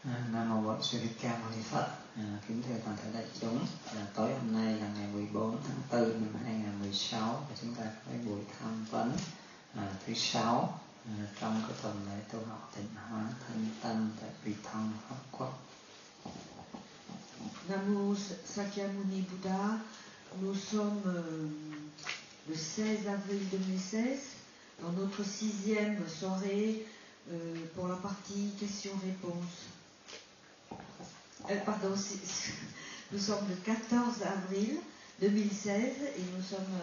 Nam mô Bổn Sư Thích Ca Mâu Ni Phật. Kính thưa toàn thể đại chúng, tối hôm nay là ngày 14 tháng 4 năm 2016 và chúng ta có cái buổi tham vấn thứ 6 trong cái tuần lễ tu học tịnh hóa thân tâm tại Vị Thông Pháp Quốc. Nam mô Sakyamuni Bouddha. Nous sommes le 16 avril 2016 dans notre 6e soirée pour la partie questions-réponses. Nous sommes le 14 avril 2016 et nous sommes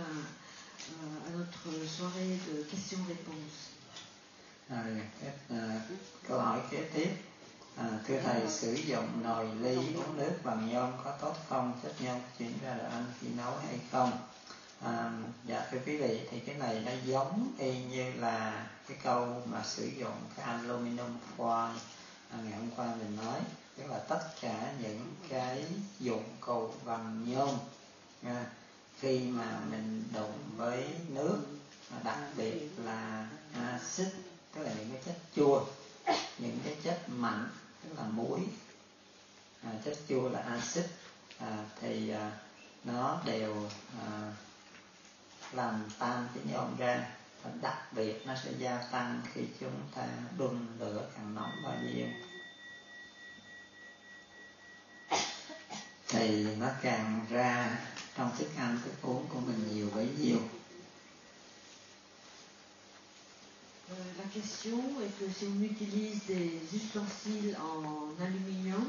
à notre soirée de questions-réponses. Câu hỏi kế tiếp. Thưa Thầy, sử dụng nồi ly uống nước bằng nhôm có tốt không? Chất nhôm chuyển ra đồ ăn khi nấu hay không? Dạ thưa quý vị, thì cái này nó giống y như là cái câu mà sử dụng cái aluminum foil ngày hôm qua mình nói, tức là tất cả những cái dụng cụ bằng nhôm khi mà mình đụng với nước, đặc biệt là axit, tức là những cái chất chua, những cái chất mặn tức là muối, chất chua là axit, thì nó đều làm tan cái nhôm ra, và đặc biệt nó sẽ gia tăng khi chúng ta đun lửa càng nóng bao nhiêu thì nó càng ra trong thức ăn thức uống của mình nhiều bấy nhiêu. La question est que si on utilise des ustensiles en aluminium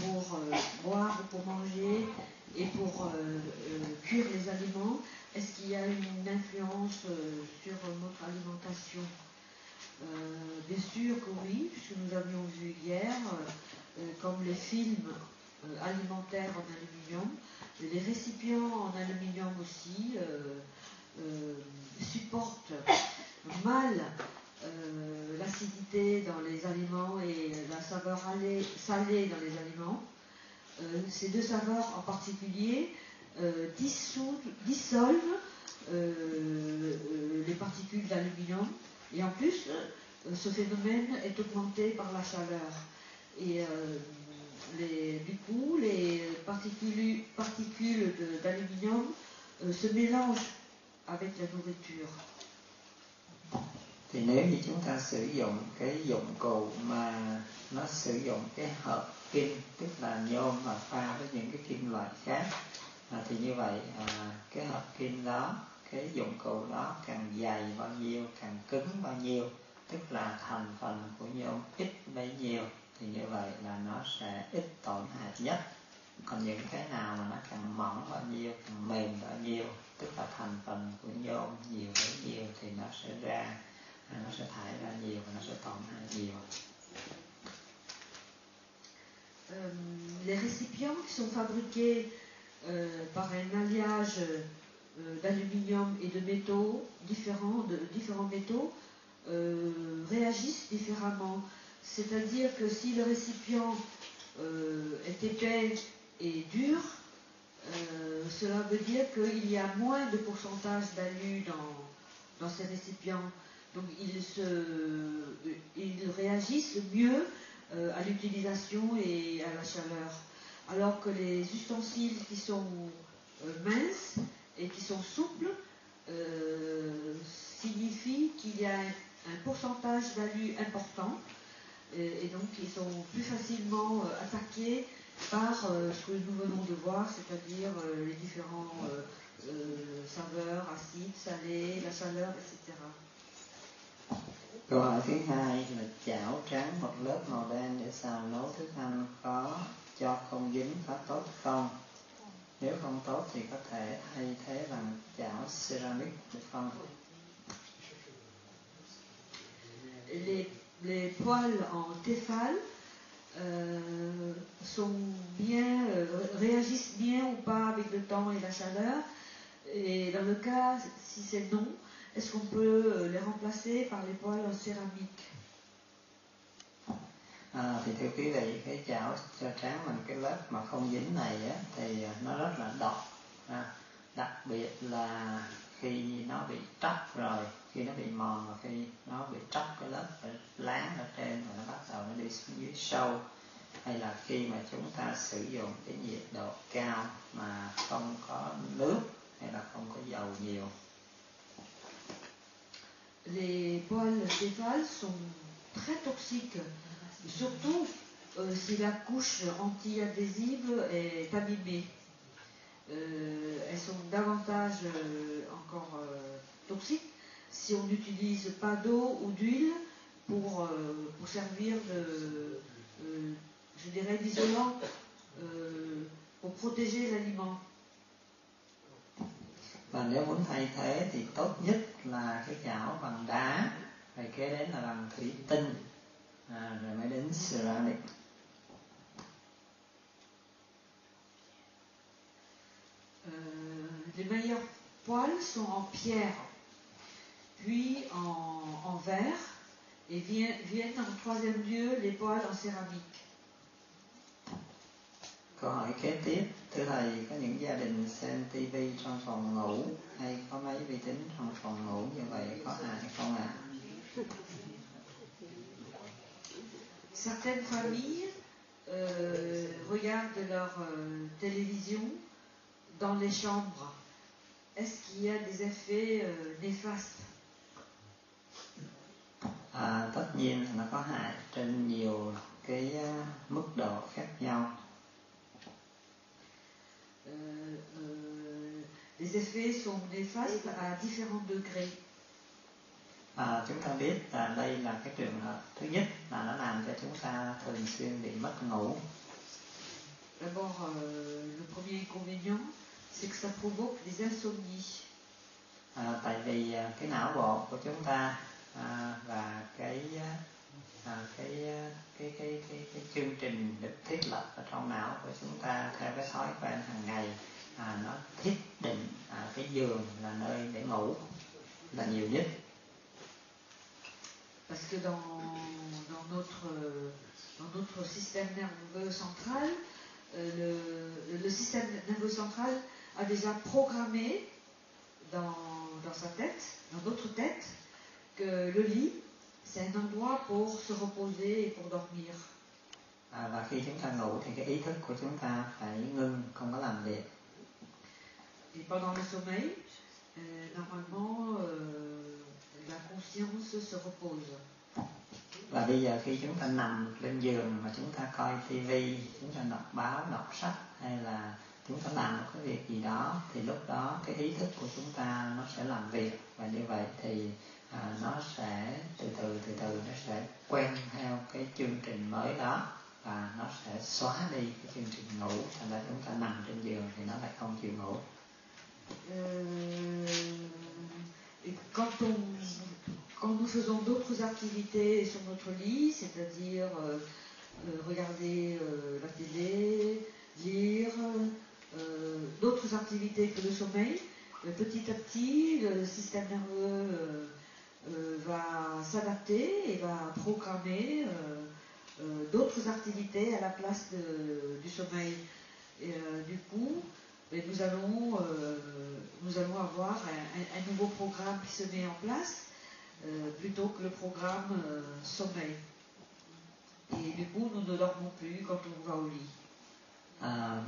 pour boire ou pour manger et pour cuire les aliments, est-ce qu'il y a une influence sur notre alimentation? Bien sûr que oui, puisque nous avions vu hier, comme les films alimentaires en aluminium, les récipients en aluminium aussi supportent mal l'acidité dans les aliments et la saveur salée dans les aliments. Ces deux saveurs en particulier dissolvent les particules d'aluminium, et en plus ce phénomène est augmenté par la chaleur. Et du coup, les particules d'aluminium se mélangent avec la nourriture. Thì nếu như chúng ta sử dụng cái dụng cụ mà nó sử dụng cái hợp kim, tức là nhôm mà pha với những cái kim loại khác, thì như vậy cái hợp kim đó, cái dụng cụ đó càng dày bao nhiêu, càng cứng bao nhiêu, tức là thành phần của nhôm ít bấy nhiêu, thì như vậy là nó sẽ ít tổn hại nhất. Còn những cái nào mà nó càng mỏng bao nhiêu, càng mềm bao nhiêu, tức là thành phần của nhôm nhiều bấy nhiêu, thì nó sẽ thải ra nhiều và nó sẽ tổn hại nhiều. Les récipients qui sont fabriqués par un alliage d'aluminium et de métaux différents métaux réagissent différemment. C'est-à-dire que si le récipient est épais et dur, cela veut dire qu'il y a moins de pourcentage d'alu dans ces récipients. Donc ils réagissent mieux à l'utilisation et à la chaleur. Alors que les ustensiles qui sont minces et qui sont souples signifient qu'il y a un pourcentage d'alu important, et donc ils sont plus facilement attaqués par ce que nous venons de voir, c'est-à-dire les différents saveurs, acides, salés, la chaleur, etc. Câu hỏi thứ hai là chảo tráng một lớp màu đen để xào nấu thức ăn có cho không dính có tốt không? Nếu không tốt thì có thể thay thế bằng chảo ceramic được không? Les poêles en Tefal réagissent bien ou pas avec le temps et la chaleur. Et dans le cas, si c'est non, est-ce qu'on peut les remplacer par les poêles en céramique? Thì thưa quý vị, cái chảo cho tráng bằng cái lớp mà không dính này thì nó rất là độc, đặc biệt là khi nó bị tróc rồi, khi khi nó bị mòn và khi nó bị tróc cái lớp láng ở trên và nó bắt đầu nó đi xuống dưới sâu, hay là khi mà chúng ta sử dụng cái nhiệt độ cao mà không có nước hay là không có dầu nhiều. Les poils céphales sont très toxiques, surtout si la couche anti-adhésive est abîmée. Elles sont davantage encore toxiques si on n'utilise pas d'eau ou d'huile pour servir je dirais, d'isolant pour protéger l'aliment. Và nếu muốn thay thế thì tốt nhất là cái chảo bằng đá, rồi kế đến là bằng thủy tinh, rồi mới đến ceramic. Les meilleurs poêles sont en pierre, puis en verre, et viennent en troisième lieu les poêles en céramique. Câu hỏi kế tiếp, thưa thầy, có những gia đình xem TV trong phòng ngủ hay có máy vi tính trong phòng ngủ, như vậy có hại không ạ? Certaines familles regardent leur télévision dans les chambres. Est-ce qu'il y a des effets néfastes? Tất nhiên nó có hại trên nhiều cái mức độ khác nhau. Les effets sont néfastes à différents degrés. Chúng ta biết là đây là cái trường hợp thứ nhất là nó làm cho chúng ta thường xuyên bị mất ngủ. D'abord, le premier inconvénient, c'est que ça provoque des insomnies. Tại vì cái não bộ của chúng ta và cái chương trình được thiết lập ở trong não của chúng ta theo cái thói quen hàng ngày, nó thiết định cái giường là nơi để ngủ là nhiều nhất. Parce que dans notre système nerveux central, le système nerveux central a déjà programmé dans sa tête, dans notre tête, que le lit, c'est un endroit pour se reposer et pour dormir. Và khi chúng ta ngủ thì cái ý thức của chúng ta phải ngưng, không có làm việc. Et pendant le sommeil, normalement, la conscience se repose. Và bây giờ khi chúng ta nằm lên giường mà chúng ta coi tivi, chúng ta đọc báo, đọc sách hay là chúng ta làm một cái việc gì đó, thì lúc đó cái ý thức của chúng ta nó sẽ làm việc, và như vậy thì nó sẽ từ từ nó sẽ quen theo cái chương trình mới đó và nó sẽ xóa đi cái chương trình ngủ, thành ra chúng ta nằm trên giường thì nó lại không chịu ngủ. Et quand nous faisons d'autres activités sur notre lit, c'est-à-dire regarder la télé, lire, d'autres activités que le sommeil, petit à petit, le système nerveux va s'adapter et va programmer d'autres activités à la place du sommeil. Et, du coup, nous allons avoir un nouveau programme qui se met en place plutôt que le programme sommeil. Et du coup, nous ne dormons plus quand on va au lit.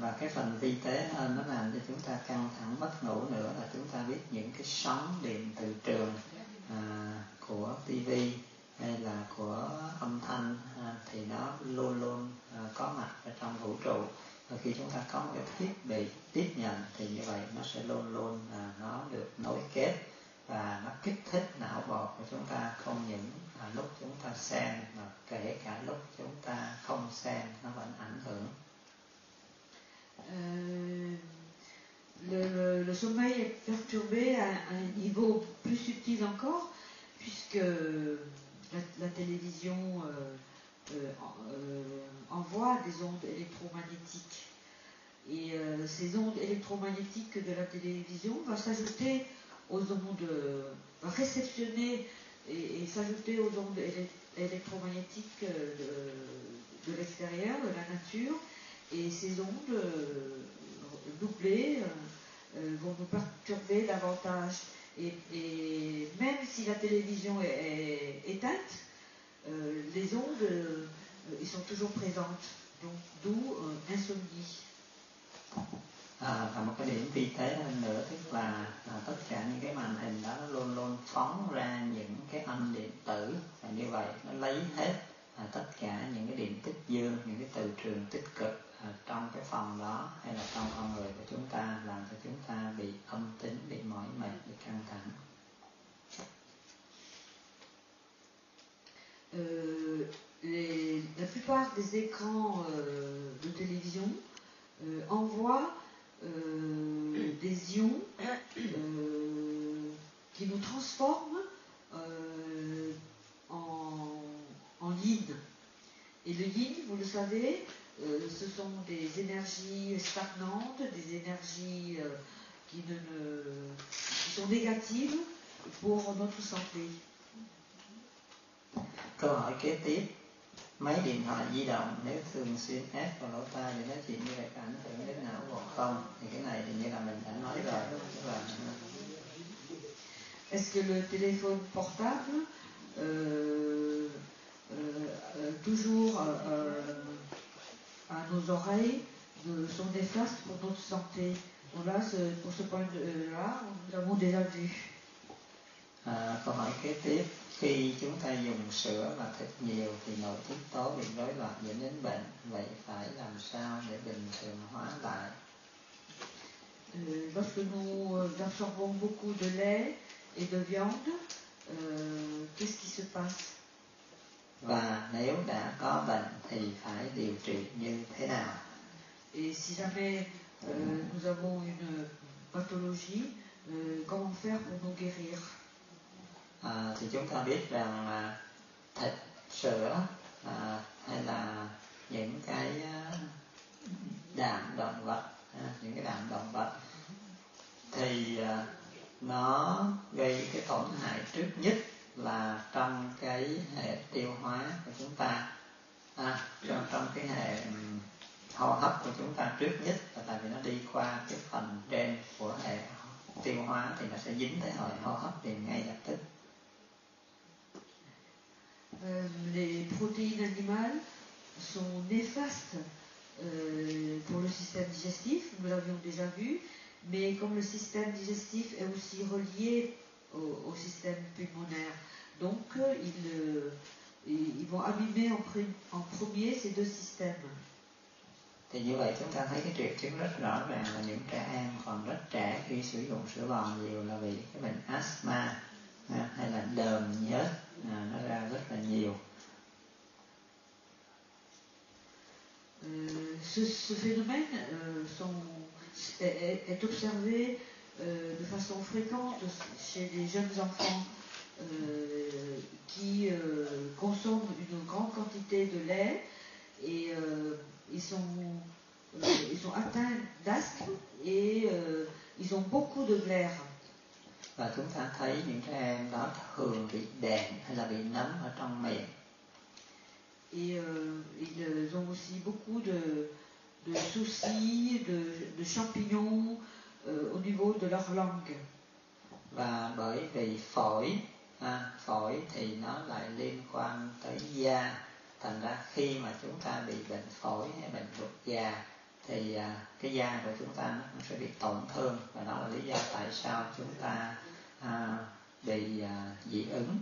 Và cái phần vi tế hơn nó làm cho chúng ta căng thẳng mất ngủ nữa là chúng ta biết những cái sóng điện từ trường của TV hay là của âm thanh thì nó luôn luôn có mặt ở trong vũ trụ, và khi chúng ta có một cái thiết bị tiếp nhận thì như vậy nó sẽ luôn luôn nó được nối kết và nó kích thích não bộ của chúng ta, không những lúc chúng ta xem mà kể cả lúc chúng ta không xem nó vẫn ảnh hưởng. Le sommeil est perturbé à un niveau plus subtil encore, puisque la télévision envoie des ondes électromagnétiques. Et ces ondes électromagnétiques de la télévision vont s'ajouter aux ondes, vont réceptionner et s'ajouter aux ondes électromagnétiques de l'extérieur, de la nature. Et ces ondes doublées vont nous perturber davantage. Et même si la télévision est éteinte, les ondes ils sont toujours présentes. Donc d'où insomnie. Và một cái điểm vi tế hơn nữa tức là tất cả những cái màn hình đó nó luôn luôn phóng ra những cái âm điện tử, và như vậy nó lấy hết tất cả những cái điện tích dương, những cái từ trường tích cực trong cái phòng đó hay là trong con người của chúng ta, làm cho chúng ta bị âm tính, bị mỏi mệt, bị căng thẳng. La plupart des écrans de télévision envoient des ions qui nous transforment en yin. Et le yin, vous le savez, ce sont des énergies stagnantes, des énergies qui sont négatives pour notre santé. Câu hỏi kế tiếp: máy điện thoại di động nếu thường xuyên ép vào lỗ tai để nói chuyện như vậy có ảnh hưởng đến não bộ không? Thì cái này thì như là mình đã nói rồi, tức là est-ce que le téléphone portable toujours à nos oreilles sont néfastes pour notre santé? Donc là, pour ce point de là, nous l'avons déjà vu. Câu hỏi kế tiếp: khi chúng ta dùng sữa và thịt nhiều thì nội tiết tố bị rối loạn dẫn đến bệnh, vậy phải làm sao để bình thường hóa lại? Lorsque nous absorbons beaucoup de lait et de viande, qu'est-ce qui se passe? Và nếu đã có bệnh thì phải điều trị như thế nào? Et si jamais nous avons une pathologie, comment faire pour nous guérir? Thì chúng ta biết rằng thịt, sữa hay là những cái đạm động vật, những cái đạm động vật thì nó gây cái tổn hại trước nhất là trong cái hệ tiêu hóa của chúng ta, trong cái hệ hô hấp của chúng ta trước nhất, là tại vì nó đi qua cái phần trên của hệ tiêu hóa thì nó sẽ dính tới hệ hô hấp liền ngay lập tức. Les protéines animales sont néfastes pour le système digestif, nous l'avions déjà vu, mais comme le système digestif est aussi relié au système pulmonaire, donc ils vont abîmer en premier ces deux systèmes. Thì như vậy chúng ta thấy cái triệu chứng rất rõ ràng là những trẻ em còn rất trẻ khi sử dụng sữa bò nhiều là vì cái bệnh asthma hay là đờm nhớt nó ra rất là nhiều. Ce phénomène est observé de façon fréquente chez des jeunes enfants qui consomment une grande quantité de lait et ils sont atteints d'asthme et ils ont beaucoup de glaire. Và chúng ta thấy những trẻ em đó thường bị đệm hay là bị nấm ở trong miệng. Et ils ont aussi beaucoup de soucis, de champignons au niveau de leur langue. Và bởi vì phổi thì nó lại liên quan tới da, thành ra khi mà chúng ta bị bệnh phổi hay bệnh ruột già thì cái da của chúng ta nó cũng sẽ bị tổn thương, và đó là lý do tại sao chúng ta bị dị ứng,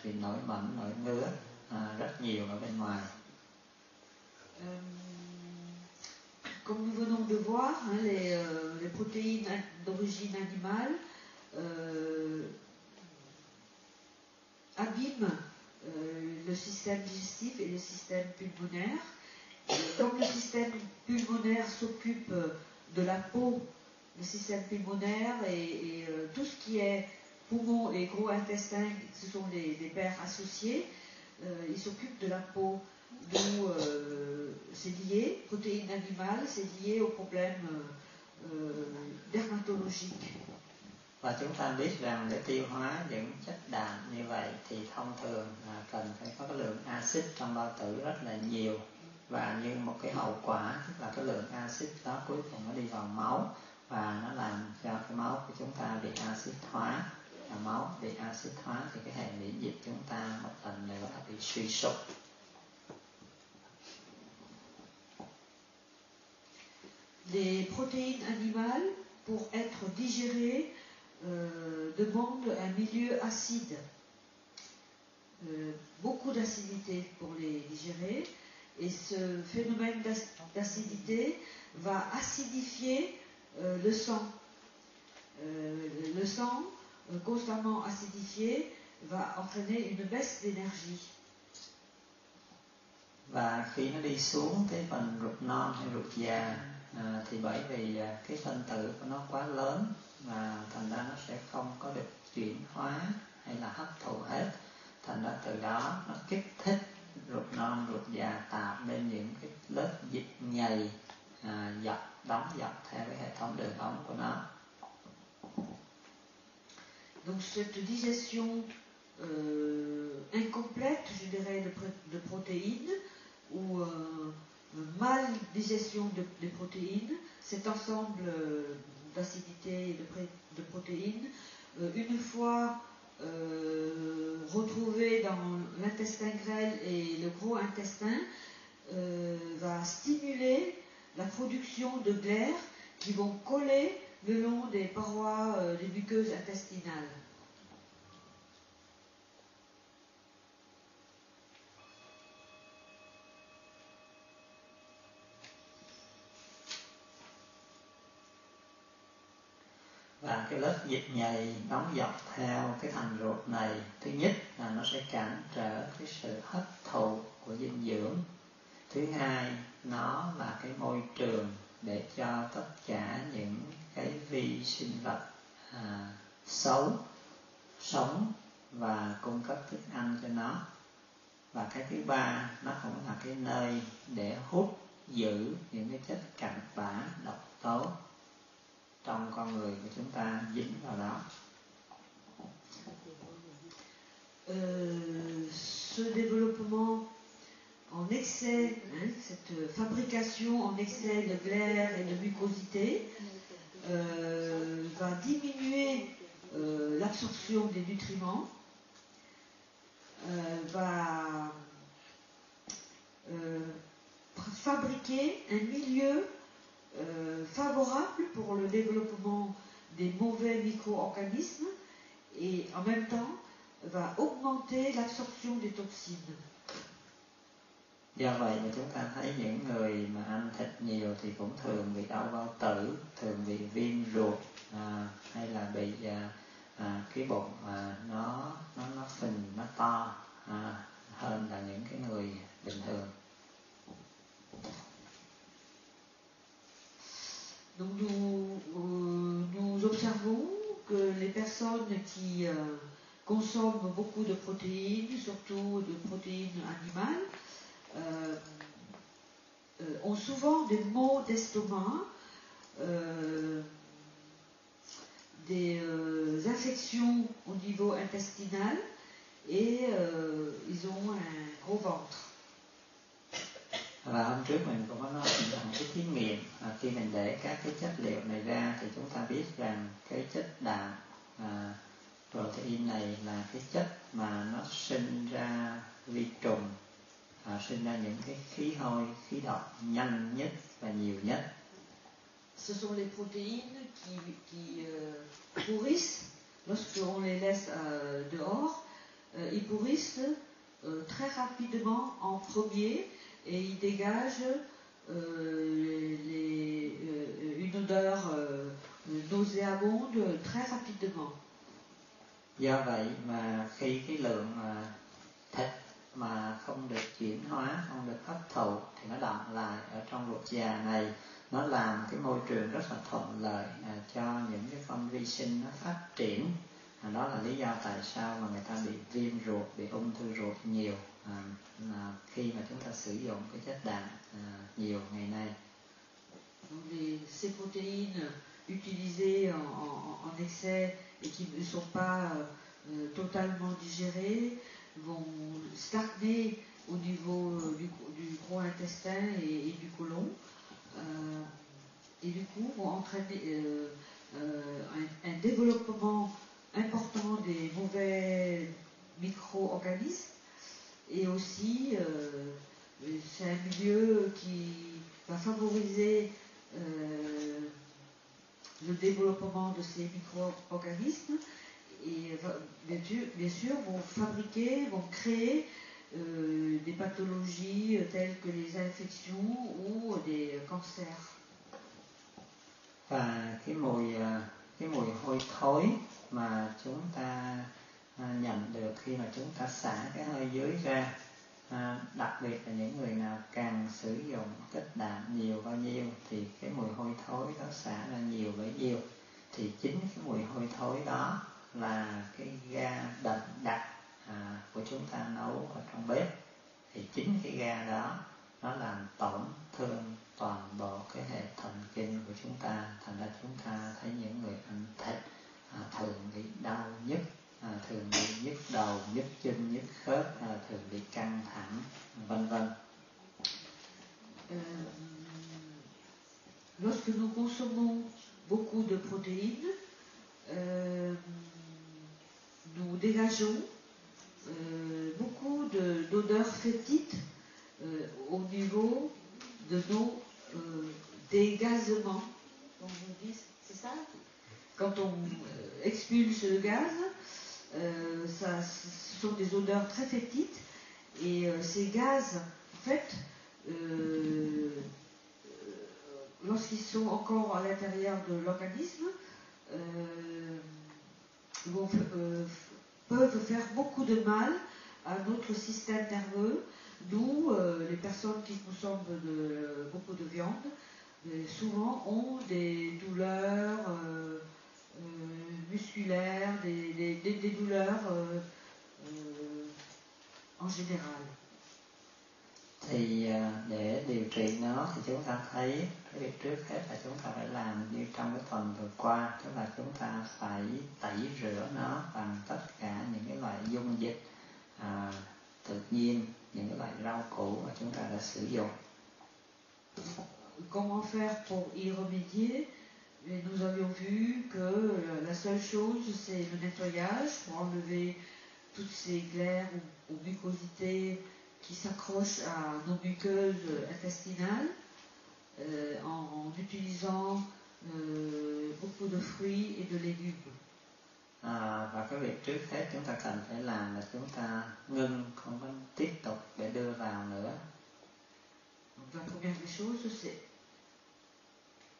bị nổi mẩn, nổi ngứa rất nhiều ở bên ngoài. Comme nous venons de voir, les protéines d'origine animale abîment le système digestif et le système pulmonaire. Comme le système pulmonaire s'occupe de la peau, le système pulmonaire et tout ce qui est poumon et gros intestin, ce sont des paires associées, ils s'occupent de la peau. D'où c'est lié, protéines animales, c'est lié aux problèmes dermatologiques. Và chúng ta biết rằng để tiêu hóa những chất đạm như vậy thì thông thường là cần phải có cái lượng axit trong bao tử rất là nhiều, và như một cái hậu quả tức là cái lượng axit đó cuối cùng nó đi vào máu và nó làm cho cái máu của chúng ta bị axit hóa, máu bị axit hóa thì cái hệ miễn dịch chúng ta một lần nữa là bị suy sụp. Les protéines animales, pour être digérées, demandent un milieu acide. Beaucoup d'acidité pour les digérer. Et ce phénomène d'acidité va acidifier le sang. Le sang, constamment acidifié, va entraîner une baisse d'énergie. Và khi nó đi xuống cái phần ruột non hay ruột già thì bởi vì cái phân tử của nó quá lớn và thành ra nó sẽ không có được chuyển hóa hay là hấp thụ hết. Thành ra từ đó nó kích thích ruột non, ruột già tạo nên những cái lớp dịch nhầy đóng dọc theo cái hệ thống đường ống của nó. Donc cette digestion incomplète, je dirais, de protéines, ou mal digestion des protéines, cet ensemble d'acidité et de protéines, une fois retrouvé dans l'intestin grêle et le gros intestin, va stimuler la production de glaires qui vont coller le long des parois des muqueuses intestinales. Và cái lớp dịch nhầy đóng dọc theo cái thành ruột này, thứ nhất là nó sẽ cản trở cái sự hấp thụ của dinh dưỡng. Thứ hai, nó là cái môi trường để cho tất cả những cái vi sinh vật xấu sống và cung cấp thức ăn cho nó. Và cái thứ ba, nó cũng là cái nơi để hút giữ những cái chất cặn bã độc tố trong con người của chúng ta dính vào đó. Ce développement en excès, cette fabrication en excès de glaire et de mucosité va diminuer l'absorption des nutriments, va fabriquer un milieu favorable pour le développement des mauvais micro-organismes et en même temps va augmenter l'absorption des toxines. Do vậy mà chúng ta thấy những người mà ăn thịt nhiều thì cũng thường bị đau bao tử, thường bị viêm ruột hay là bị cái bụng nó phình, nó to hơn là những cái người bình thường. Donc nous observons que les personnes qui consomment beaucoup de protéines, surtout de protéines animales, ont souvent des maux d'estomac, des infections au niveau intestinal et ils ont un gros ventre. Và hôm trước mình cũng có nói rằng cái thí nghiệm khi mình để các cái chất liệu này ra thì chúng ta biết rằng cái chất đạm protein này là cái chất mà nó sinh ra vi trùng, sinh ra những cái khí hôi, khí độc nhanh nhất và nhiều nhất. Ce sont les protéines qui pourrissent lorsque on les laisse dehors. Ils pourrissent très rapidement en premier et ils dégagent une odeur nauséabonde très rapidement. Do vậy mà khi cái lượng thịt mà không được chuyển hóa, không được hấp thụ thì nó đọng lại ở trong ruột già này, nó làm cái môi trường rất là thuận lợi cho những cái con vi sinh nó phát triển. Đó là lý do tại sao mà người ta bị viêm ruột, bị ung thư ruột nhiều khi mà chúng ta sử dụng cái chất đạm nhiều ngày nay. Ces protéines utilisées en excès et qui ne sont pas totalement digérées vont stagner au niveau du gros intestin et du côlon et du coup vont entraîner un développement important des mauvais micro-organismes. Et aussi, c'est un milieu qui va favoriser le développement de ces micro-organismes et bien sûr vont créer des pathologies telles que les infections ou des cancers. Và cái mùi hôi thối mà chúng ta nhận được khi mà chúng ta xả cái hơi dưới ra, đặc biệt là những người nào càng sử dụng chất đạm nhiều bao nhiêu thì cái mùi hôi thối đó xả ra nhiều bấy nhiêu, thì chính cái mùi hôi thối đó là cái ga đậm đặc của chúng ta nấu ở trong bếp, thì chính cái ga đó nó làm tổn thương toàn bộ cái hệ thần kinh của chúng ta. Thành ra chúng ta thấy những người ăn thịt thường bị đau nhức, thường bị nhức đầu, nhức chân, nhức khớp, thường bị căng thẳng, vân vân. Lorsque nous consommons beaucoup de protéines, nous dégageons beaucoup d'odeurs fétides au niveau de nos dégazements. Donc on dit, c'est ça? Quand on expulse le gaz, ce sont des odeurs très fétides et ces gaz, en fait, lorsqu'ils sont encore à l'intérieur de l'organisme, peuvent faire beaucoup de mal à notre système nerveux, d'où les personnes qui consomment beaucoup de viande souvent ont des douleurs musculaires, des douleurs en général. Thì để điều trị nó thì chúng ta thấy cái việc trước hết là chúng ta phải làm như trong cái tuần vừa qua, tức là chúng ta phải tẩy rửa nó bằng tất cả những cái loại dung dịch tự nhiên, những cái loại rau củ mà chúng ta đã sử dụng. Comment faire pour y remédier? Et nous avions vu que la seule chose, c'est le nettoyage pour enlever toutes ces glaires ou mucosités qui s'accrochent à nos muqueuses intestinales en utilisant beaucoup de fruits et de légumes. Và cái việc trước hết chúng ta cần phải làm là chúng ta ngưng, không có tiếp tục để đưa vào nữa. Donc la première des choses, c'est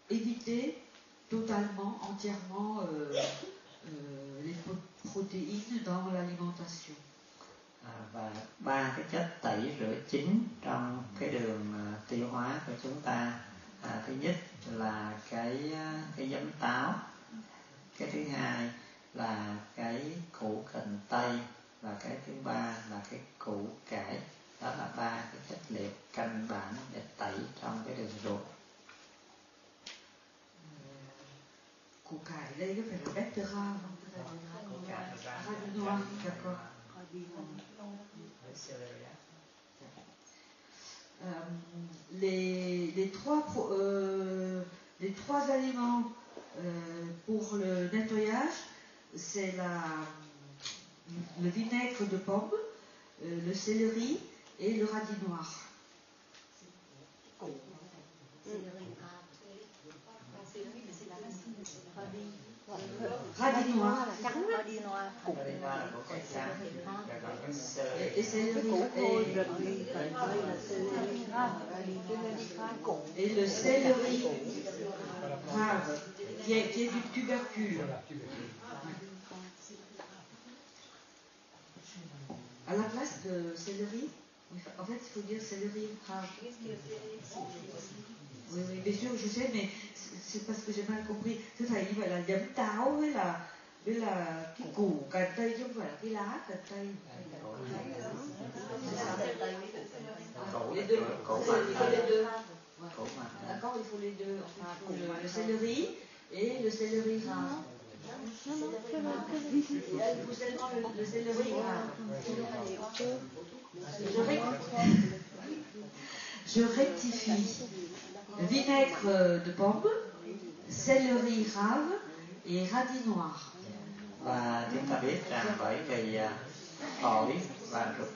éviter totalement, entièrement les protéines dans l'alimentation. Và ba cái chất tẩy rửa chính trong cái đường tiêu hóa của chúng ta, thứ nhất là cái giấm táo, cái thứ hai là cái củ cần tây, và cái thứ ba là cái củ cải. Đó là ba cái chất liệu căn bản để tẩy trong cái đường ruột. Củ cải đây có phải là betterave không? Radinois, d'accord. Les trois aliments pour le nettoyage, c'est le vinaigre de pomme, le céleri et le radis noir. Radis noir là trắng á. Et céleri et le céleri rave qui est du tubercule. À la place de céleri, en fait, il faut dire céleri rave. Oui, bien sûr, je sais, mais c'est parce que j'ai mal compris. Thưa thầy, như vậy là giấm táo với là cái củ cành tây chứ không phải là cái lá cành tây. Les deux. D'accord, il faut les deux. Le céleri et le céleri rave. Et là, il faut seulement le céleri rave. Je rectifie. Vinaigre de pomme, céleri rave et radis noir. Và chúng ta biết rằng bởi vì phổi và ruột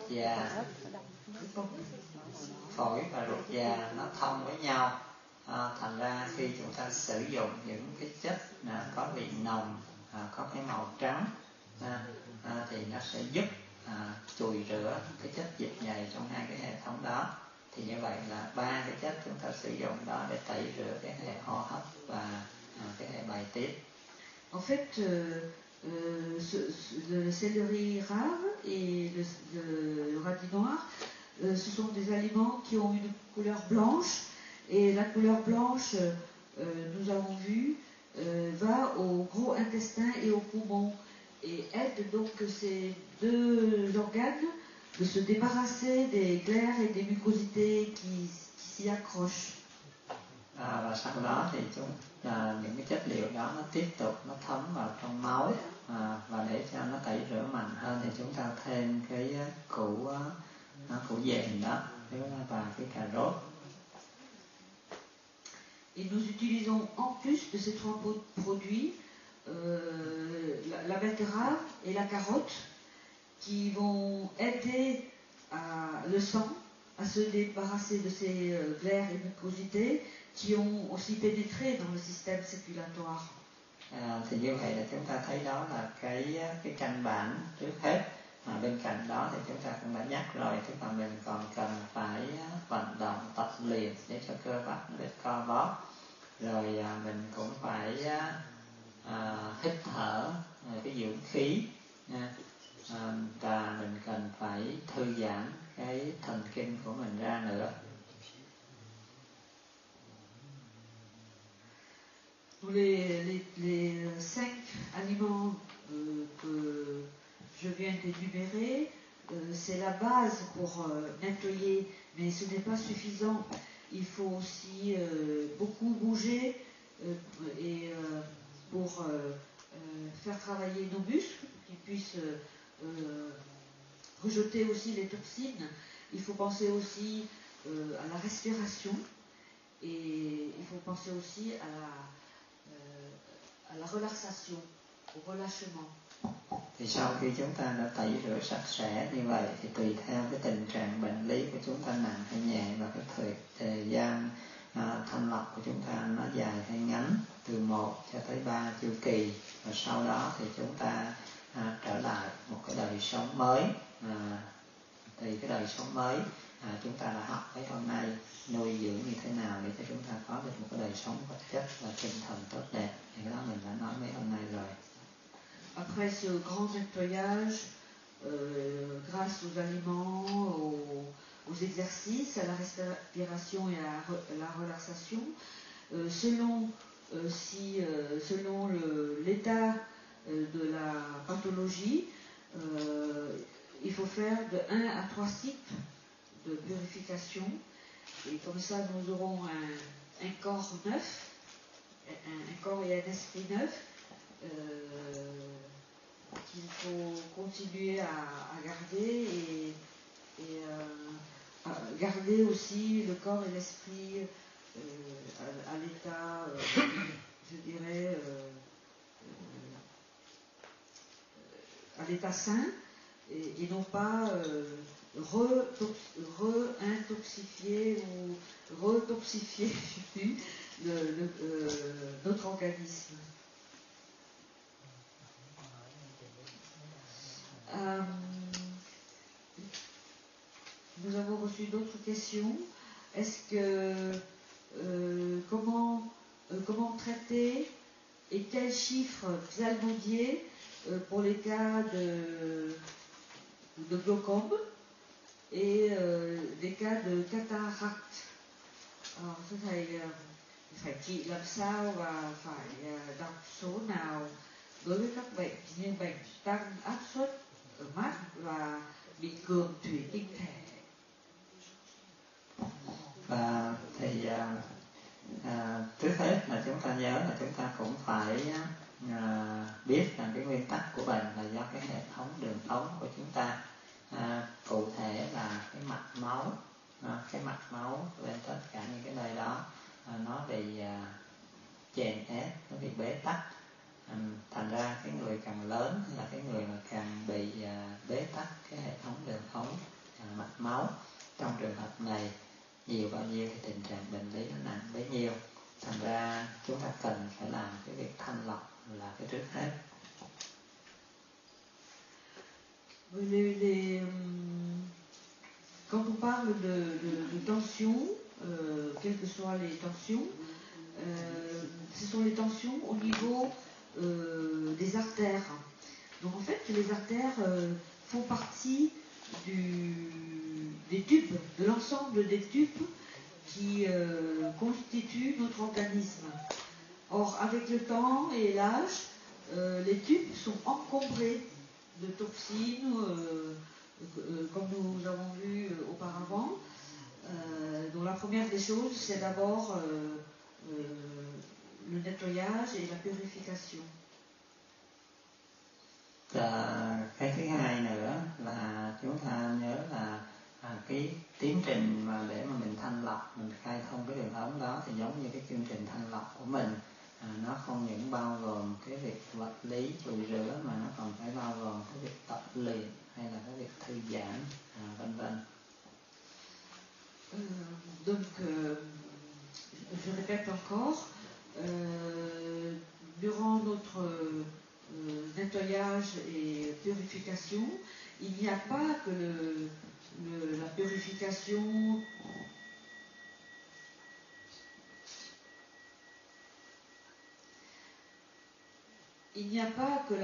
già nó thông với nhau, thành ra khi chúng ta sử dụng những cái chất có vị nồng, có cái màu trắng, thì nó sẽ giúp chùi rửa cái chất dịch nhầy trong hai cái hệ thống đó. Thì như vậy là ba cái chất chúng ta sử dụng đó để tẩy rửa cái hệ hô hấp và cái hệ bài tiết. En fait, le céleri rare et le radis noir, ce sont des aliments qui ont une couleur blanche, et la couleur blanche, nous avons vu, va au gros intestin et au poumon, et aide donc ces deux organes de se débarrasser des glaires et des mucosités qui s'y accrochent. Và sau đó thì những cái chất liệu đó nó tiếp tục nó thấm vào trong máu, và để cho nó tẩy rửa mạnh hơn thì chúng ta thêm cái củ dền đó và cái cà rốt. Et nous utilisons en plus de ces trois produits la betterave et la carotte qui vont aider le sang à se débarrasser de ces glaires et mucosités qui ont aussi pénétré dans le système circulatoire. Thì như vậy là chúng ta thấy đó là cái căn bản trước hết. Bên cạnh đó thì chúng ta cũng đã nhắc rồi, tức là mình còn cần phải vận động tập luyện để cho cơ bắp nó được co bóp. Rồi mình cũng phải hít thở cái dưỡng khí, và mình cần phải thư giãn cái thần kinh của mình ra nữa. Les 5 aliments que je viens d'énumérer, c'est la base pour nettoyer, mais ce n'est pas suffisant. Il faut aussi beaucoup bouger et pour faire travailler nos muscles, qu'ils puissent rejeter aussi les toxines. Il faut penser aussi à la respiration, et il faut penser aussi à la relaxation, au relâchement. Thì sau khi chúng ta đã tẩy rửa sạch sẽ như vậy thì tùy theo cái tình trạng bệnh lý của chúng ta nặng hay nhẹ và cái thời gian thanh lọc của chúng ta nó dài hay ngắn, từ 1 cho tới 3 chu kỳ, và sau đó thì chúng ta trở lại một cái đời sống mới. Thì cái đời sống mới chúng ta đã học mấy hôm nay nuôi dưỡng như thế nào để cho chúng ta có được một cái đời sống vật chất và tinh thần tốt đẹp, thì cái đó mình đã nói mấy hôm nay rồi. Après ce grand nettoyage, grâce aux aliments, aux exercices, à la respiration et à la relaxation, selon l'état de la pathologie, il faut faire de 1 à 3 cycles de purification, et comme ça nous aurons un corps neuf, un corps et un esprit neuf, qu'il faut continuer à garder, et garder aussi le corps et l'esprit à l'état, je dirais, à l'état sain, et non pas re-intoxifier ou retoxifier notre organisme. Nous avons reçu d'autres questions. Est-ce que comment traiter et quels chiffres psalmodier pour les cas de glaucome et des cas de cataracte? Thưa thầy, phải trị làm sao và phải đọc số nào đối với các bệnh như bệnh tăng áp suất ở mắt và bị cường thủy tinh thể? Và thì trước hết là chúng ta nhớ là chúng ta cũng phải biết rằng cái nguyên tắc của bệnh là do cái hệ thống đường ống của chúng ta, cụ thể là cái mạch máu lên tất cả những cái nơi đó nó bị chèn ép, nó bị bế tắc, Thành ra cái người càng lớn là cái người mà càng bị bế tắc cái hệ thống đường ống mạch máu. Trong trường hợp này nhiều bao nhiêu thì tình trạng bệnh lý nó nặng bấy nhiêu. Thành ra chúng ta cần phải làm cái việc thanh lọc là cái trước hết. Quand on parle de tension, quelles que soient les tensions, ce sont les tensions au niveau des artères. Donc en fait, les artères font partie des tubes, de l'ensemble des tubes qui constituent notre organisme. Or, avec le temps et l'âge, les tubes sont encombrés de toxines, comme nous avons vu auparavant. Donc la première des choses, c'est d'abord le nettoyage et la purification. Cái thứ hai nữa là chúng ta nhớ là cái tiến trình mà để mà mình thanh lọc, mình khai thông cái đường ống đó thì giống như cái chương trình thanh lọc của mình, nó không những bao gồm cái việc vật lý chùi rửa mà nó còn phải bao gồm cái việc tập luyện hay là cái việc thư giãn, vân vân. Donc, je répète encore, durant notre nettoyage et purification, il n'y a pas que la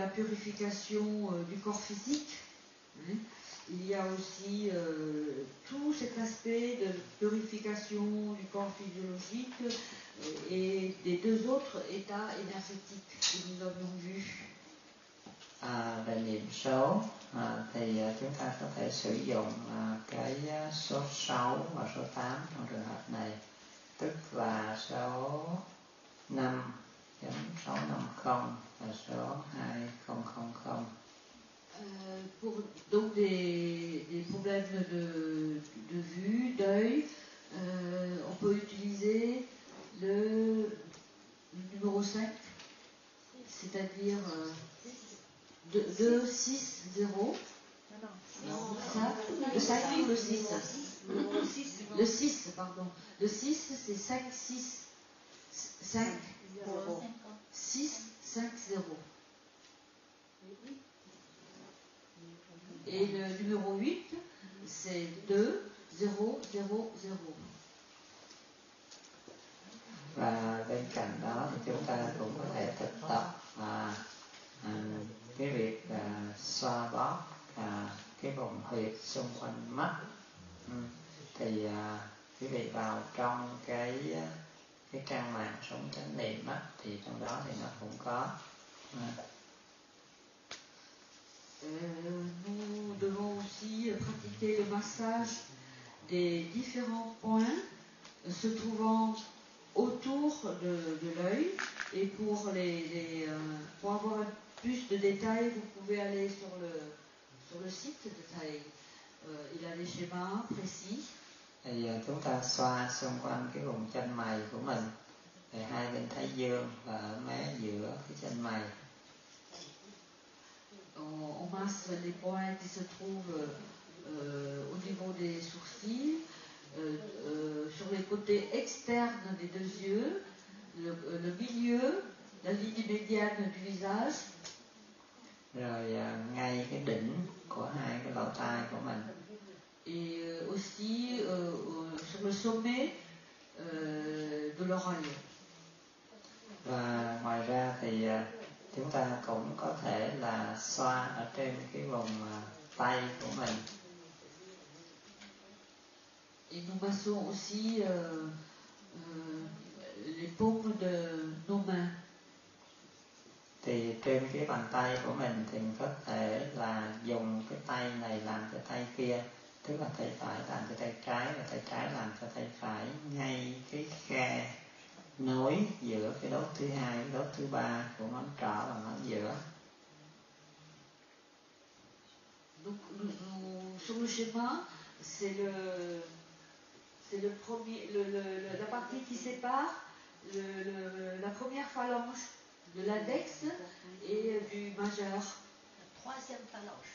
purification du corps physique, hein. Il y a aussi tout cet aspect de purification du corps physiologique et des deux autres états énergétiques que nous avions vus. Về niệm số thì chúng ta có thể sử dụng cái số 6 và số 8 trong trường hợp này, tức là số 5.650 và số 2000. Pour donc des problèmes de vue, d'œil, on peut utiliser le numéro 5, c'est-à-dire 260. Le 5 ou le 6? Le 6, pardon. Le 6, c'est 5, 6, 5, 6, 5, 0. Et le numéro 8, c'est 2, 0, 0, 0. Và bên cạnh đó thì chúng ta cũng có thể thực tập cái việc xoa bóp cái vùng huyệt xung quanh mắt. Thì quý vị vào trong cái trang mạng Sống Chánh Niệm thì trong đó thì nó cũng có. Nous devons aussi pratiquer le massage des différents points se trouvant autour de l'œil. Et pour avoir plus de détails, vous pouvez aller sur le site de Thay. Il a des schémas précis. Thì chúng ta xoa xung quanh cái vùng chân mày của mình, thì hai bên thái dương và ở mé giữa cái chân mày. On masse les points qui se trouvent au niveau des sourcils, sur les côtés externes des deux yeux, le milieu, la ligne médiane du visage. Rồi ngay cái đỉnh của hai cái lỗ tai của mình. Et aussi sur le sommet de l'oreille. Và ngoài ra thì chúng ta cũng có thể là xoa ở trên cái vùng tay của mình. Et nous massons aussi les paumes de nos mains. Thì trên cái bàn tay của mình thì mình có thể là dùng cái tay này làm cho tay kia, tức là tay phải làm cho tay trái và tay trái làm cho tay phải, ngay cái khe nối giữa cái đốt thứ hai với đốt thứ ba của ngón trỏ và ngón giữa. Donc, sur le schéma, c'est le premier, la partie qui sépare la première phalange de l'index et du majeur. La troisième phalange.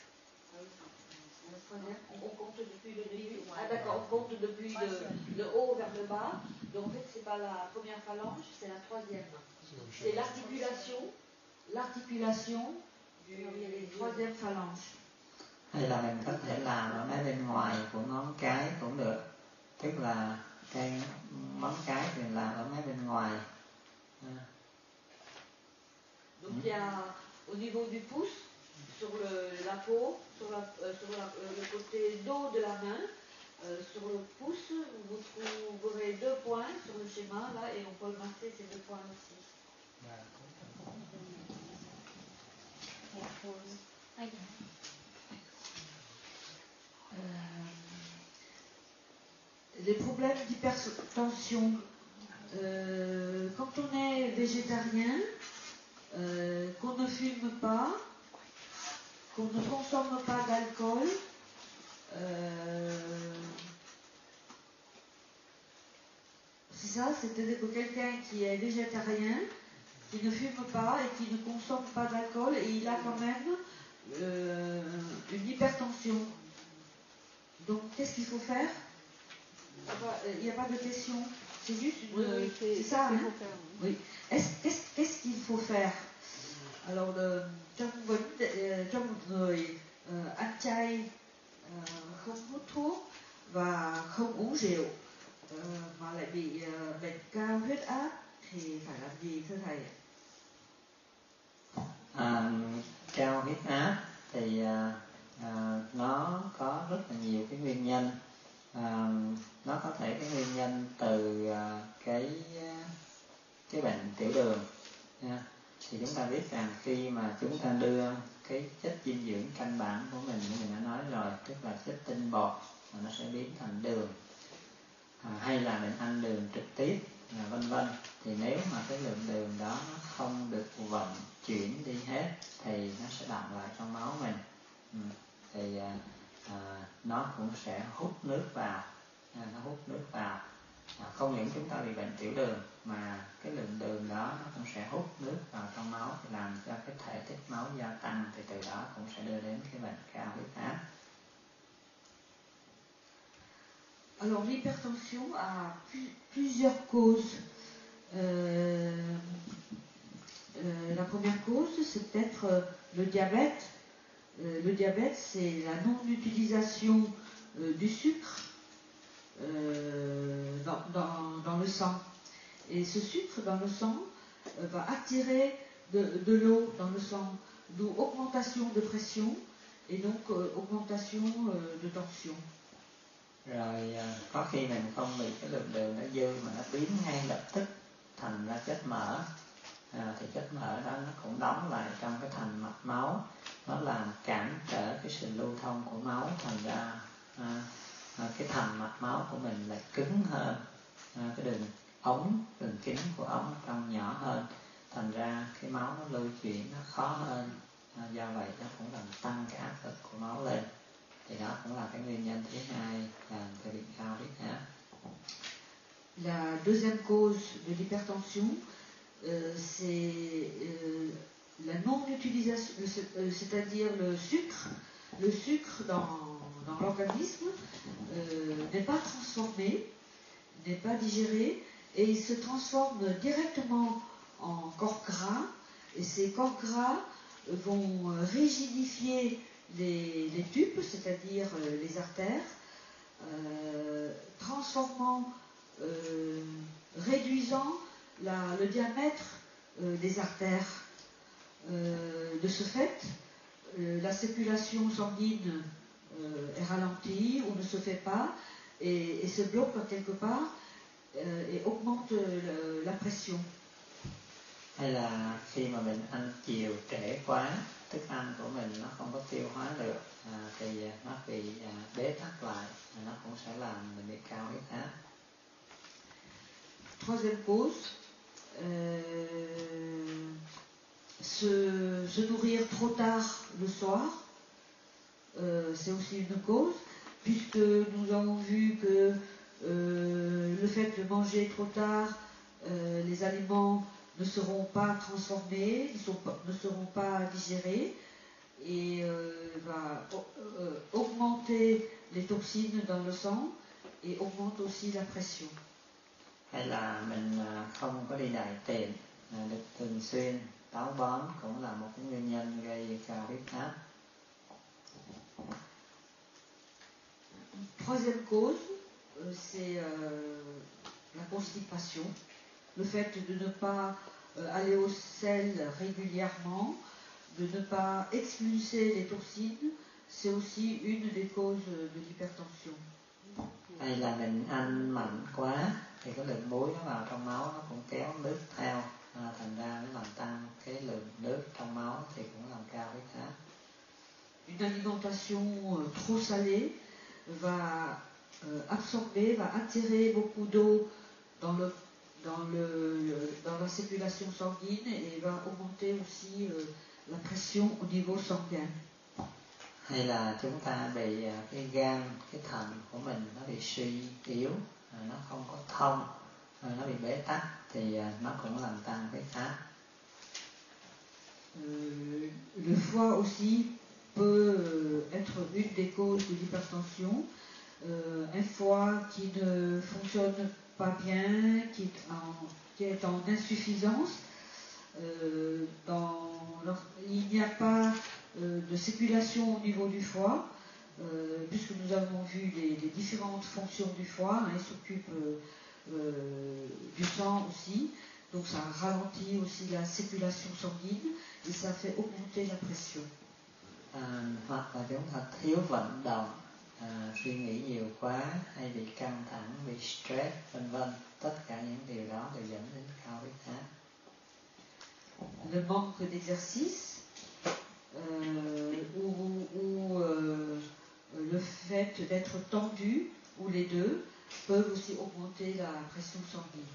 On compte depuis le début. Ah d'accord, on compte depuis le haut vers le bas. Donc en fait, c'est pas la première phalange, c'est la troisième. C'est l'articulation du troisième phalange. Hay là mình có thể làm ở mấy bên ngoài của ngón cái cũng được, tức là cái ngón cái thì làm ở mấy bên ngoài. Donc il y a au niveau du pouce, sur la peau, sur le côté dos de la main, sur le pouce, vous trouverez 2 points sur le schéma là et on peut masser ces 2 points aussi. Les problèmes d'hypertension. Quand on est végétarien, qu'on ne fume pas, qu'on ne consomme pas d'alcool, c'est ça, c'est-à-dire que quelqu'un qui est végétarien, qui ne fume pas et qui ne consomme pas d'alcool, et il a quand même une hypertension. Donc qu'est-ce qu'il faut faire? Il n'y a pas de question. C'est juste une... c'est ça, hein? Oui. Qu'est-ce qu'il faut faire? Alors, trong người ăn chay, không hút thuốc và không uống rượu mà lại bị bệnh cao huyết áp thì phải làm gì thưa thầy? Cao huyết áp thì nó có rất là nhiều cái nguyên nhân. Nó có thể cái nguyên nhân từ cái bệnh tiểu đường nha. Thì chúng ta biết rằng khi mà chúng ta đưa cái chất dinh dưỡng căn bản của mình như mình đã nói rồi, tức là chất tinh bột mà nó sẽ biến thành đường, hay là mình ăn đường trực tiếp, vân vân, thì nếu mà cái lượng đường đó nó không được vận chuyển đi hết thì nó sẽ đọng lại trong máu mình. Thì nó cũng sẽ hút nước vào, không những chúng ta bị bệnh tiểu đường mà cái lượng đường đó nó cũng sẽ hút nước vào trong máu, thì làm cho cái thể tích máu gia tăng, thì từ đó cũng sẽ đưa đến cái bệnh cao huyết áp. Alors l'hypertension a plusieurs causes. La première cause, c'est peut-être le diabète. Le diabète, c'est la non-utilisation du sucre dans le sang. Et ce sucre dans le sang va attirer de l'eau dans le sang, d'où augmentation de pression et donc augmentation de tension. Rồi có khi mình không bị cái lượng đường nó dư mà nó biến ngay lập tức thành ra chất mỡ, thì chất mỡ đó nó cũng đóng lại trong cái thành mạch máu, nó làm cản trở cái sự lưu thông của máu, thành ra cái thành mạch máu của mình lại cứng hơn, cái đường kính của ống trong nhỏ hơn, thành ra cái máu nó lưu chuyển nó khó hơn, do vậy nó cũng làm tăng cái áp lực của máu lên. Thì đó cũng là cái nguyên nhân thứ hai làm cho bị cao huyết áp. La deuxième cause de l'hypertension, c'est la non-utilisation, c'est-à-dire le sucre. Le sucre dans l'organisme n'est pas transformé, n'est pas digéré, et il se transforme directement en corps gras, et ces corps gras vont rigidifier les tubes, c'est-à-dire les artères, réduisant le diamètre des artères. De ce fait, la circulation sanguine est ralentie ou ne se fait pas et se bloque quelque part et augmente la pression. Hay là khi mà mình ăn chiều trễ quá, thức ăn của mình nó không có tiêu hóa được, thì nó bị bế tắc lại, nó cũng sẽ làm mình bị cao huyết áp. Troisième cause, se nourrir trop tard le soir, c'est aussi une cause, puisque nous avons vu que le fait de manger trop tard les aliments ne seront pas transformées, ne seront pas digérées et va augmenter les toxines dans le sang et augmente aussi la pression. Hay là mình không có đi đại tiện, được thường xuyên táo bón cũng là một cái nguyên nhân gây cao huyết áp. Troisième cause, c'est la constipation, le fait de ne pas aller aux selles régulièrement, de ne pas expulser les toxines, c'est aussi une des causes de l'hypertension. Hay là mình ăn mặn quá thì cái lượng muối nó vào trong máu nó cũng kéo nước theo, thành ra nó làm tăng cái lượng nước trong máu thì cũng làm cao huyết áp. Une alimentation trop salée va absorber, va attirer beaucoup d'eau dans la circulation sanguine et va augmenter aussi la pression au niveau sanguin. Hay là chúng ta bị cái gan, cái thận của mình nó bị suy yếu, nó không có thông, nó bị bế tắc thì nó cũng làm tăng huyết áp. Le foie aussi peut être une des causes de l'hypertension. Un foie qui ne fonctionne pas bien, qui est en insuffisance, il n'y a pas de circulation au niveau du foie, puisque nous avons vu les différentes fonctions du foie, il s'occupe du sang aussi, donc ça ralentit aussi la circulation sanguine et ça fait augmenter la pression. Hoặc là chúng ta thiếu vận động, suy nghĩ nhiều quá hay bị căng thẳng, bị stress vân vân, tất cả những điều đó đều dẫn đến cao huyết áp. Le manque d'exercice ou le fait d'être tendu ou les deux peuvent aussi augmenter la pression sanguine.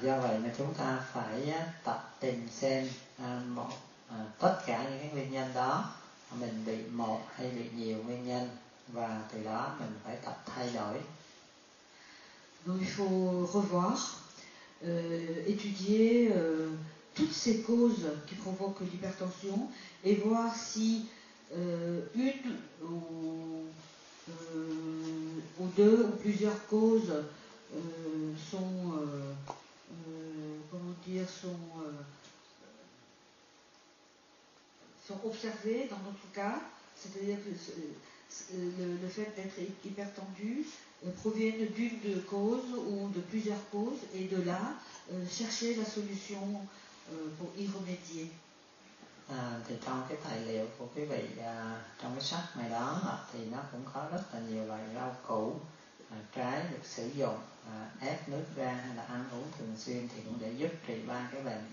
Do vậy mà chúng ta phải tập tìm xem tất cả những cái nguyên nhân đó mình bị một hay bị nhiều nguyên nhân và từ đó mình phải tập thay đổi. Donc il faut revoir, étudier toutes ces causes qui provoquent l'hypertension et voir si une ou deux ou plusieurs causes sont observées dans notre cas, c'est-à-dire que le fait d'être hypertendu proviennent d'une cause ou de plusieurs causes et de là chercher la solution pour y remédier. Thì trong cái tài liệu của quý vị trong cái sách này đó thì nó cũng có rất là nhiều loại rau củ, trái được sử dụng ép nước ra hay là ăn uống thường xuyên thì cũng để giúp trị ba cái bệnh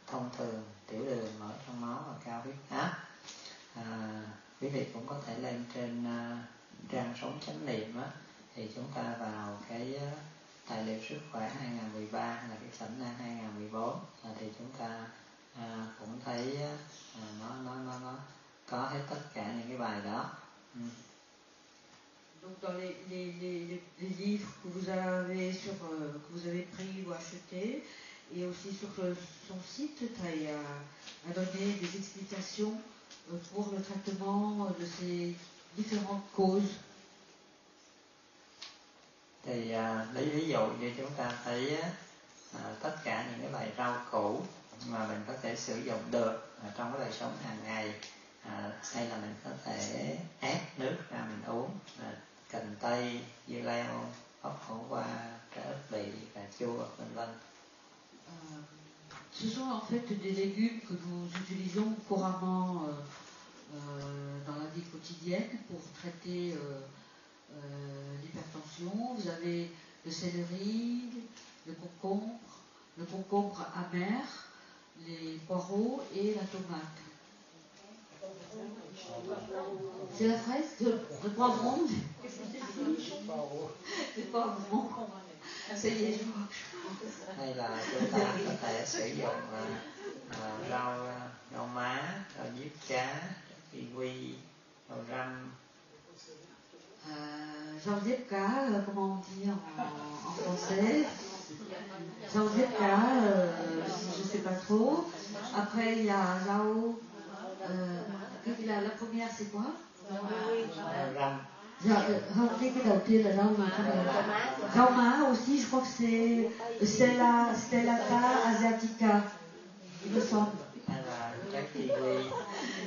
thông thường, tiểu đường, mỡ trong máu và cao huyết áp. Quý vị cũng có thể lên trên trang Sống Chánh Niệm thì chúng ta vào cái tài liệu sức khỏe 2013 hay là cái cẩm nang 2014 thì chúng ta cũng thấy nó có hết tất cả những cái bài đó. Donc dans les livres que vous avez pris ou achetés et aussi sur son site, Thay a donné des explications pour le traitement de ces différentes causes. Thì lấy ví dụ như chúng ta thấy tất cả những cái loại rau củ mà mình có thể sử dụng được trong cái đời sống hàng ngày, hay là mình có thể ép nước ra mình uống, cần tây, dưa leo, ốc hổ qua, trái ớt bì, cà chua, vân vân. Ce sont en fait des légumes que nous utilisons couramment dans la vie quotidienne pour traiter l'hypertension. Vous avez le céleri, le concombre amer, les poireaux et la tomate. C'est la fraise, le poivron. Le poivron. Ça y est, je crois. Hay là chúng ta có thể sử dụng rau má, rau diếp cá, kiwi, rau răm. Rau diếp cá, comment on dit en français? Zhao Zheka, je ne sais pas trop. Après, il y a Zhao. La première, c'est quoi? Cái đầu tiên là rau má. Rau má aussi, je crois que c'est Stellata asiatica, il me semble.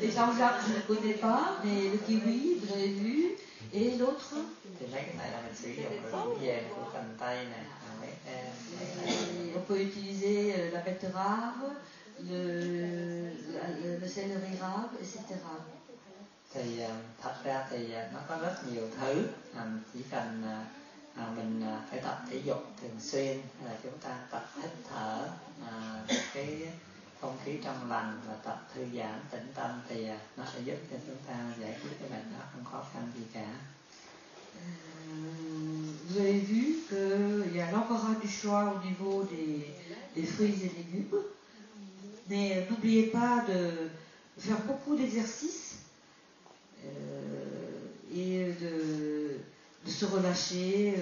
Les Jean-Jacques, je ne connais pas, mais le kiwi, vous avez vu. Et l'autre? Thì mấy cái này là mình sử dụng rượu vàng của Cần Tây này, on peut utiliser la betterave, le céleri rave, etc. Thì thật ra thì nó có rất nhiều thứ, chỉ cần mình phải tập thể dục thường xuyên, là chúng ta tập hít thở cái không khí trong lành và tập thư giãn tĩnh tâm thì nó sẽ giúp cho chúng ta giải quyết cái bệnh đó không khó khăn gì cả. Vous avez vu qu'il y a l'embarras du choix au niveau des fruits et légumes, mais n'oubliez pas de faire beaucoup d'exercices et de se relâcher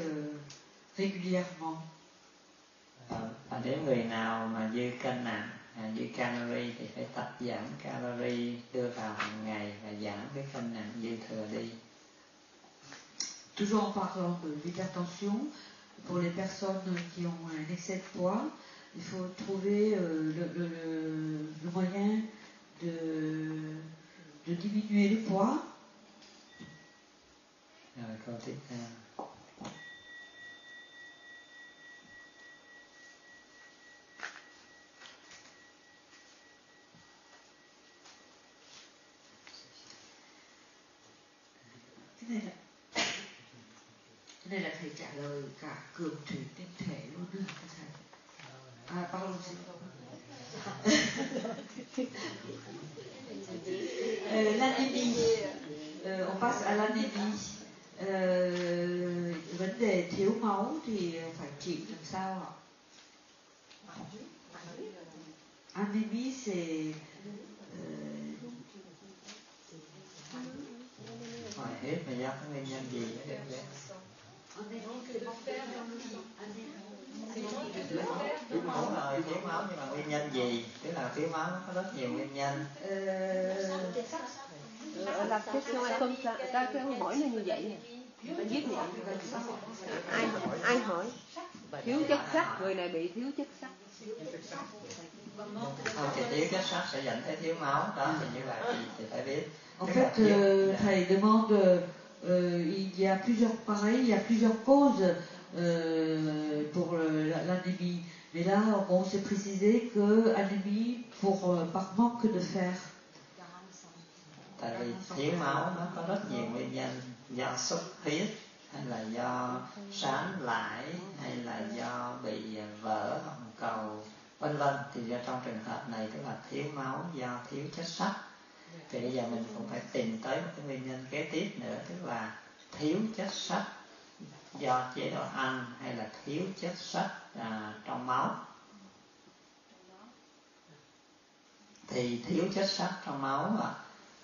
régulièrement. Và nếu người nào mà dư cân nặng, dư calorie thì phải tập giảm calorie đưa vào hàng ngày và giảm cái cân nặng dư thừa đi. Toujours en parlant de l'hypertension, pour les personnes qui ont un excès de poids, il faut trouver le moyen de diminuer le poids. Rồi câu tiếp theo. Cái này là thầy trả lời cả cường thủy tinh thể luôn nữa hả thầy? Pardon, l'anémie. On passe à l'anémie. Vấn đề thiếu máu thì phải trị làm sao ạ? Anémie c'est hỏi hết mà do cái nguyên nhân gì mới được vậy? Thiếu máu rồi, thiếu máu nhưng mà nguyên nhân gì? Tức là thiếu máu nó có rất nhiều nguyên nhân. Là question hay không? Ta cái hỏi là như vậy nè. Ta viết vậy. Ai hỏi? Thiếu chất sắt, người này bị thiếu chất sắt. Không, thì thiếu chất sắt sẽ dẫn tới thiếu máu, đó thì như vậy thì phải biết. En fait, thầy demande, il y a plusieurs causes pour l'anémie. Mais là, on s'est précisé que anémie par manque de fer. Tại vì thiếu máu nó có rất nhiều nguyên nhân, do xuất huyết hay là do sán lại hay là do bị vỡ họng cầu vân vân. Thì trong trường hợp này tức là thiếu máu do thiếu chất sắt. Thì bây giờ mình cũng phải tìm tới một cái nguyên nhân kế tiếp nữa, tức là thiếu chất sắt do chế độ ăn hay là thiếu chất sắt trong máu. Thì thiếu chất sắt trong máu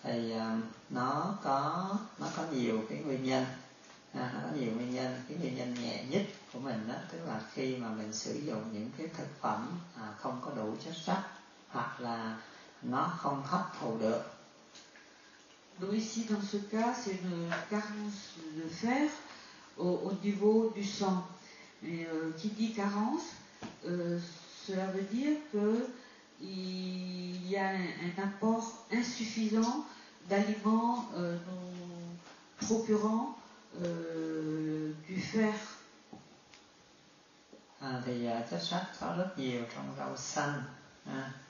thì nó có nhiều cái nguyên nhân. Nó có nhiều nguyên nhân. Cái nguyên nhân nhẹ nhất của mình đó, tức là khi mà mình sử dụng những cái thực phẩm không có đủ chất sắt hoặc là nó không hấp thụ được. Donc ici, dans ce cas, c'est une carence de fer au niveau du sang. Et qui dit carence, cela veut dire qu'il y a un apport insuffisant d'aliments nous procurant du fer. Thì chất sắt có rất nhiều trong rau xanh.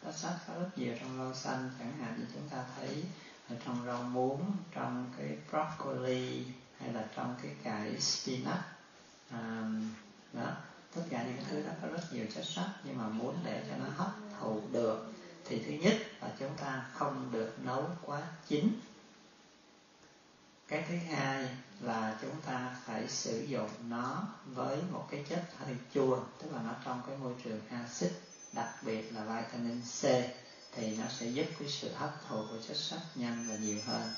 Chất sắt có rất nhiều trong rau xanh, chẳng hạn như chúng ta thấy ở trong rau muống, trong cái broccoli hay là trong cái cải spinach. Đó, tất cả những thứ đó có rất nhiều chất sắt, nhưng mà muốn để cho nó hấp thụ được thì thứ nhất là chúng ta không được nấu quá chín. Cái thứ hai là chúng ta phải sử dụng nó với một cái chất hơi chua, tức là nó trong cái môi trường axit, đặc biệt là vitamin C, thì nó sẽ giúp cái sự hấp thụ của chất sắt nhanh và nhiều hơn.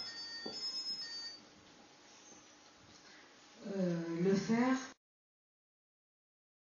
Le fer